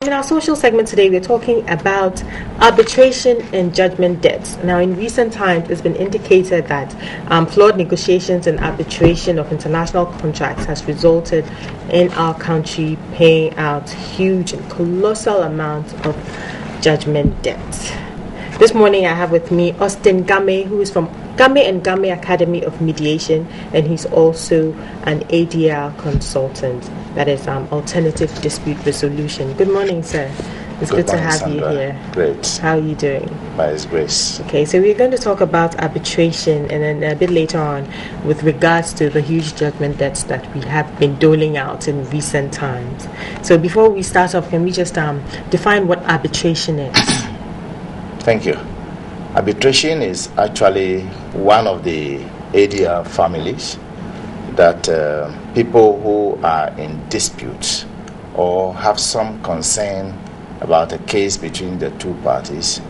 In our social segment today, we're talking about arbitration and judgment debts. Now, in recent times, it's been indicated that flawed negotiations and arbitration of international contracts has resulted in our country paying out huge and colossal amounts of judgment debts. This morning, I have with me Austin Gamey, who is from Gamey and Gamey Academy of Mediation, and he's also an ADR consultant, that is Alternative Dispute Resolution. Good morning, sir. It's good to have Sandra. You here. Great. How are you doing? By His grace. Okay, so we're going to talk about arbitration, and then a bit later on with regards to the huge judgment debts that we have been doling out in recent times. So before we start off, can we just define what arbitration is? Thank you. Arbitration is actually one of the ADR families that people who are in dispute or have some concern about a case between the two parties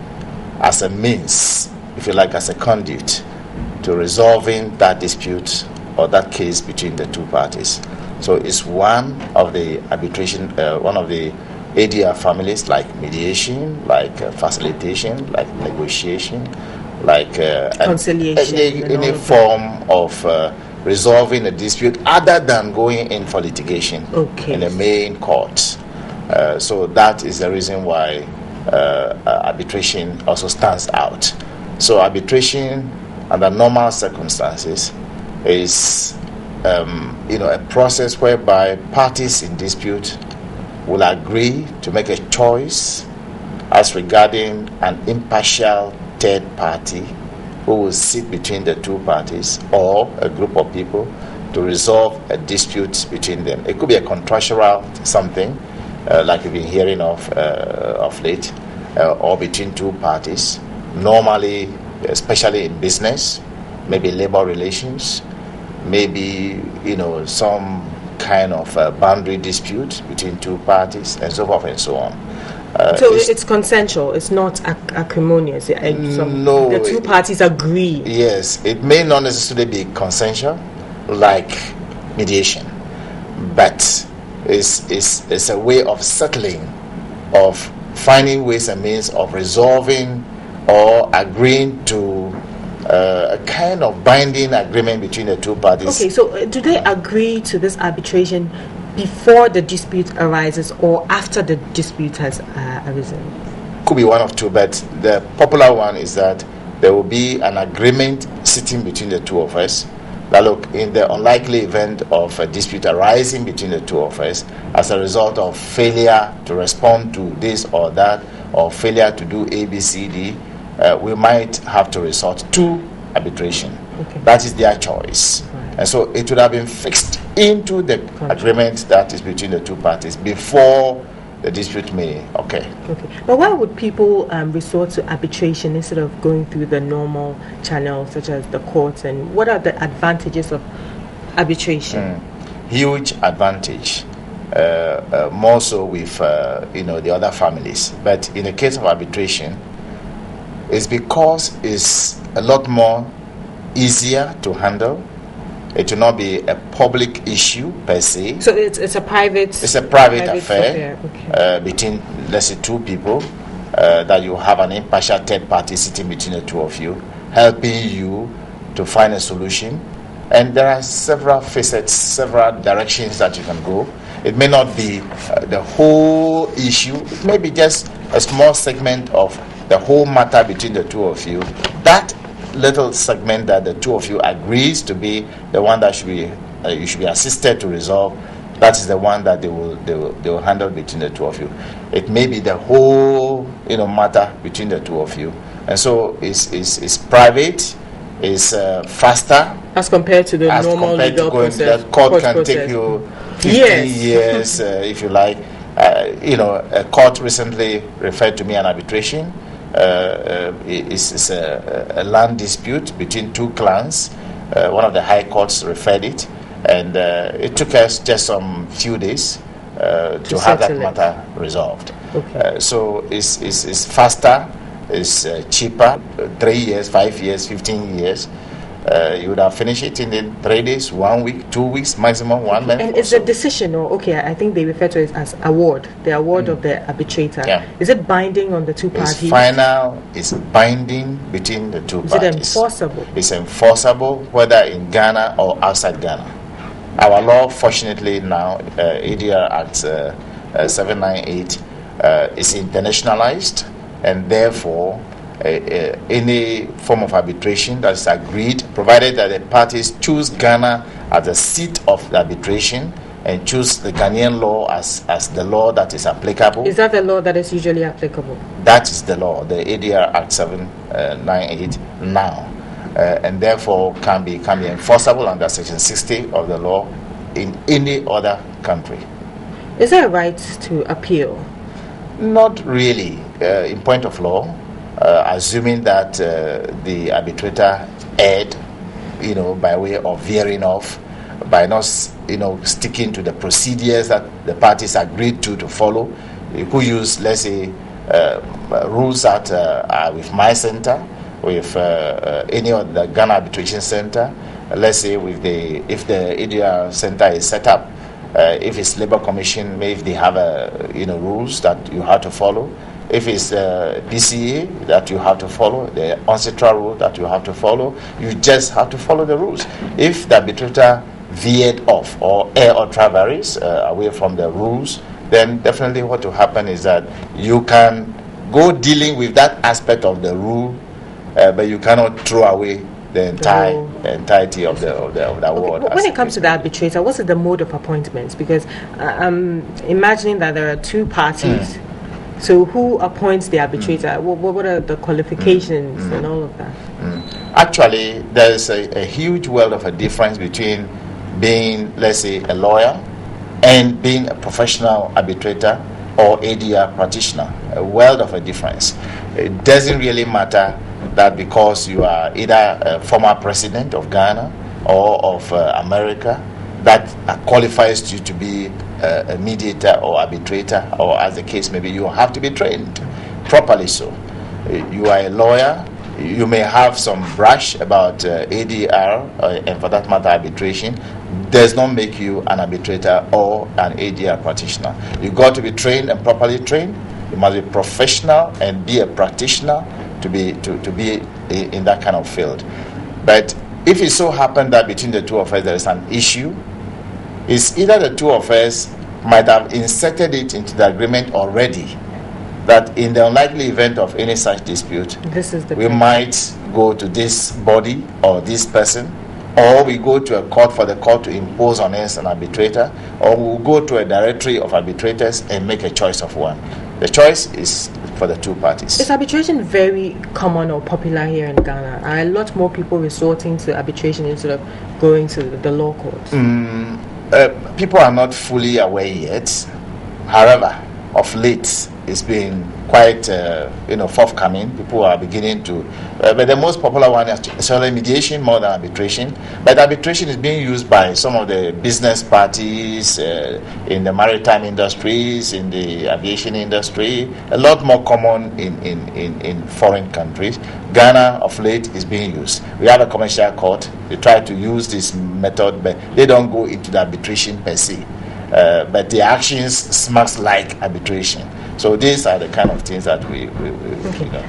as a means, if you like, as a conduit to resolving that dispute or that case between the two parties. So it's one of the arbitration, one of the ADR families, like mediation, like facilitation, like negotiation, like conciliation, any form of resolving a dispute other than going in for litigation in the main court. So that is the reason why arbitration also stands out. So arbitration under normal circumstances is a process whereby parties in dispute will agree to make a choice as regarding an impartial third party who will sit between the two parties or a group of people to resolve a dispute between them. It could be a contractual something, like you've been hearing of late, or between two parties. Normally, especially in business, maybe labor relations, maybe some kind of boundary dispute between two parties, and so forth and so on. So it's consensual, it's not acrimonious. No, the two parties agree. Yes, it may not necessarily be consensual like mediation, but it's a way of settling, of finding ways and means of resolving or agreeing to a kind of binding agreement between the two parties. Okay, so do they agree to this arbitration before the dispute arises or after the dispute has arisen? Could be one of two, but the popular one is that there will be an agreement sitting between the two of us that, look, in the unlikely event of a dispute arising between the two of us as a result of failure to respond to this or that, or failure to do A, B, C, D, we might have to resort to arbitration. Okay. That is their choice. Right. And so it would have been fixed into the agreement that is between the two parties before the dispute may occur. Okay. But why would people resort to arbitration instead of going through the normal channels such as the courts? And what are the advantages of arbitration? Huge advantage. More so with the other families. But in the case of arbitration, it's because it's a lot more easier to handle. It will not be a public issue per se. So it's a private. It's a private affair. Okay. Between, let's say, two people, that you have an impartial third party sitting between the two of you, helping you to find a solution. And there are several facets, several directions that you can go. It may not be the whole issue. It may be just a small segment of the whole matter between the two of you. That little segment that the two of you agrees to be the one that you should be assisted to resolve, that is the one that they will handle between the two of you. It may be the whole matter between the two of you, and so it's private, it's faster as compared to the normal legal process. The court can take you 15 years if you like. A court recently referred to me an arbitration. It's a land dispute between two clans. One of the high courts referred it, and it took us just some few days to have that matter resolved. Okay. So it's faster, it's cheaper, 3 years, 5 years, 15 years. You would have finished it in 3 days, 1 week, 2 weeks, maximum 1 month. And is the decision, or I think they refer to it as award, the award of the arbitrator. Yeah. Is it binding on the two parties? It's final. It's binding between the two parties. Is it enforceable? It's enforceable whether in Ghana or outside Ghana. Our law, fortunately now, ADR Act 798 is internationalized, and therefore any form of arbitration that is agreed, provided that the parties choose Ghana as the seat of the arbitration and choose the Ghanaian law as the law that is applicable. Is that the law that is usually applicable? That is the law, the ADR Act 798 now, and therefore can be enforceable under Section 60 of the law in any other country. Is there a right to appeal? Not really, in point of law. Assuming that the arbitrator erred, by way of veering off, by not, sticking to the procedures that the parties agreed to follow. You could use, let's say, rules that are with my center, with any of the Ghana Arbitration Center. Let's say if the ADR Center is set up, if it's Labor Commission, maybe if they have rules that you have to follow. If it's PCA that you have to follow, the ancestral rule that you have to follow, you just have to follow the rules. If the arbitrator veered off or traversed away from the rules, then definitely what will happen is that you can go dealing with that aspect of the rule, but you cannot throw away the entirety of the award. When it comes to the arbitrator, what's the mode of appointments? Because I'm imagining that there are two parties. So who appoints the arbitrator? What are the qualifications and all of that? Actually, there's a huge world of a difference between being, let's say, a lawyer and being a professional arbitrator or ADR practitioner. A world of a difference. It doesn't really matter that because you are either a former president of Ghana or of America, that qualifies you to be a mediator or arbitrator, or as the case may be, you have to be trained properly. So you are a lawyer, you may have some brush about ADR and for that matter arbitration, does not make you an arbitrator or an ADR practitioner. You got to be trained and properly trained. You must be professional and be a practitioner to be in that kind of field. But if it so happened that between the two of us there is an issue, it's either the two of us might have inserted it into the agreement already, that in the unlikely event of any such dispute, we might go to this body or this person, or we go to a court for the court to impose on us an arbitrator, or we'll go to a directory of arbitrators and make a choice of one. The choice is for the two parties. Is arbitration very common or popular here in Ghana? Are a lot more people resorting to arbitration instead of going to the law courts? People are not fully aware yet. However, of late, it's been quite forthcoming. People are beginning to, but the most popular one is actually mediation more than arbitration. But arbitration is being used by some of the business parties in the maritime industries, in the aviation industry. A lot more common in foreign countries. Ghana of late is being used. We have a commercial court. They try to use this method, but they don't go into the arbitration per se. But the actions smells like arbitration. So these are the kind of things that we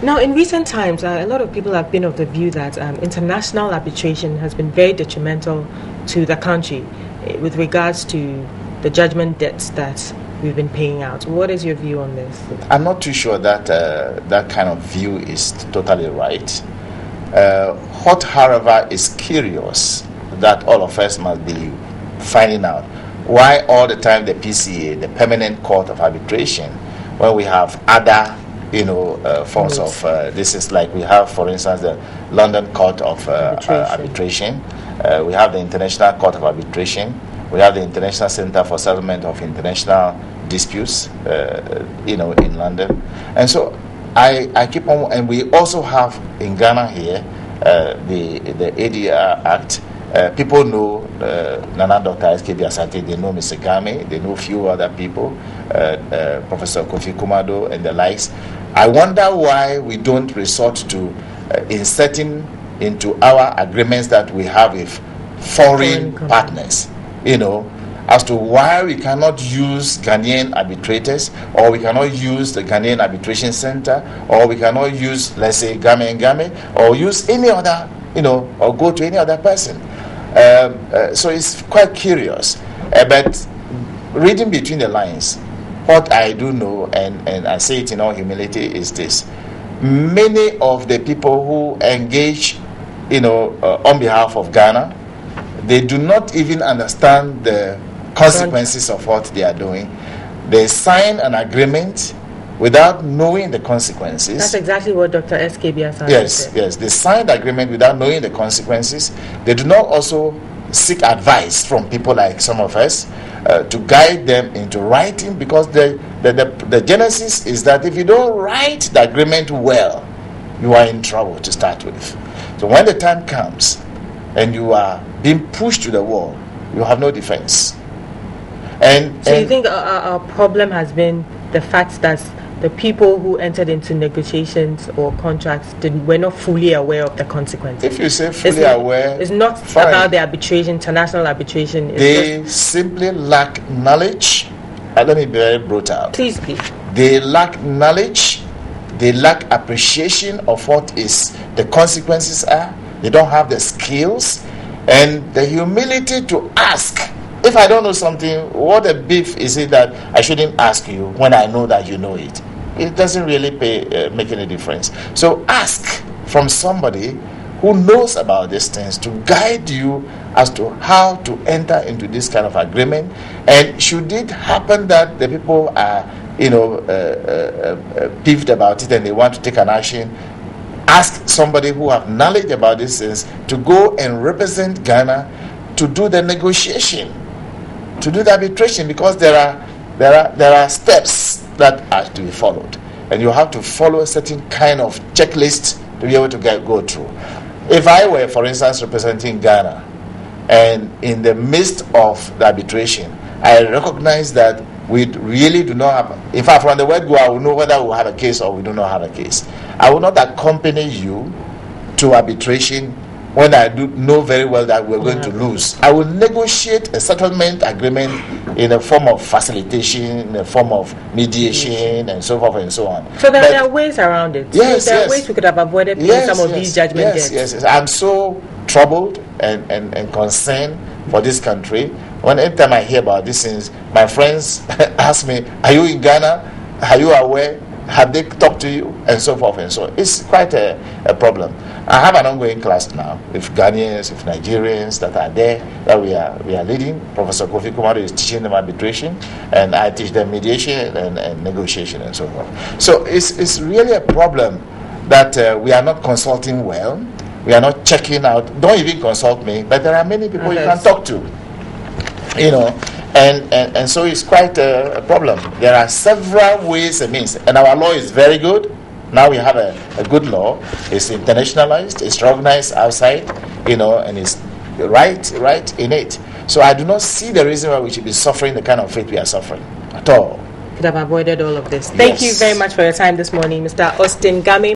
Now, in recent times, a lot of people have been of the view that international arbitration has been very detrimental to the country with regards to the judgment debts that we've been paying out. What is your view on this? I'm not too sure that that kind of view is totally right. What, however, is curious that all of us must be finding out why all the time the PCA, the Permanent Court of Arbitration, when we have other forms of this is like we have, for instance, the London Court of Arbitration. We have the International Court of Arbitration. We have the International Center for Settlement of International Disputes, in London. And so I keep on, and we also have in Ghana here the ADR Act. People know Nana Dr. S.K.B. Asante, they know Mr. Gamey, they know a few other people, Professor Kofi Kumado and the likes. I wonder why we don't resort to inserting into our agreements that we have with foreign partners, as to why we cannot use Ghanaian arbitrators, or we cannot use the Ghanaian Arbitration Center, or we cannot use, let's say, Gamey, or use any other, or go to any other person. So it's quite curious. But reading between the lines, what I do know, and I say it in all humility, is this: many of the people who engage, on behalf of Ghana, they do not even understand the consequences of what they are doing. They sign an agreement without knowing the consequences. That's exactly what Dr. SKB said. Yes. They signed the agreement without knowing the consequences. They do not also seek advice from people like some of us to guide them into writing, because the genesis is that if you don't write the agreement well, you are in trouble to start with. So when the time comes and you are being pushed to the wall, you have no defense. So you think our problem has been the fact that the people who entered into negotiations or contracts were not fully aware of the consequences? If you say fully aware, it's not fine. About the arbitration, international arbitration. They simply lack knowledge. Let me be very brutal. Please. They lack knowledge. They lack appreciation of what is the consequences are. They don't have the skills and the humility to ask. If I don't know something, what a beef is it that I shouldn't ask you when I know that you know it? It doesn't really make any difference. So ask from somebody who knows about these things to guide you as to how to enter into this kind of agreement. And should it happen that the people are, peeved about it and they want to take an action, ask somebody who have knowledge about these things to go and represent Ghana to do the negotiation, to do the arbitration, because there are steps that are to be followed, and you have to follow a certain kind of checklist to be able to go through. If I were, for instance, representing Ghana, and in the midst of the arbitration, I recognize that we really do not have, in fact, from the word go, I will know whether we have a case or we do not have a case. I will not accompany you to arbitration when I do know very well that we're going to lose. I will negotiate a settlement agreement in a form of facilitation, in a form of mediation, and so forth and so on. So there are ways around it. Yes, there are ways we could have avoided some of these judgment debts. Yes. I'm so troubled and concerned for this country. Anytime I hear about these things, my friends ask me, are you in Ghana? Are you aware? Have they talked to you? And so forth and so on. It's quite a problem. I have an ongoing class now with Ghanaians, with Nigerians that are there, that we are leading. Professor Kofi Kumaro is teaching them arbitration, and I teach them mediation and negotiation and so forth. So it's really a problem that we are not consulting well. We are not checking out. Don't even consult me, but there are many people you can talk to. And so it's quite a problem. There are several ways and means, and our law is very good. Now we have a good law. It's internationalized, it's recognized outside, and it's right in it. So I do not see the reason why we should be suffering the kind of fate we are suffering at all. Could have avoided all of this. Thank you very much for your time this morning, Mr. Austin Gamey.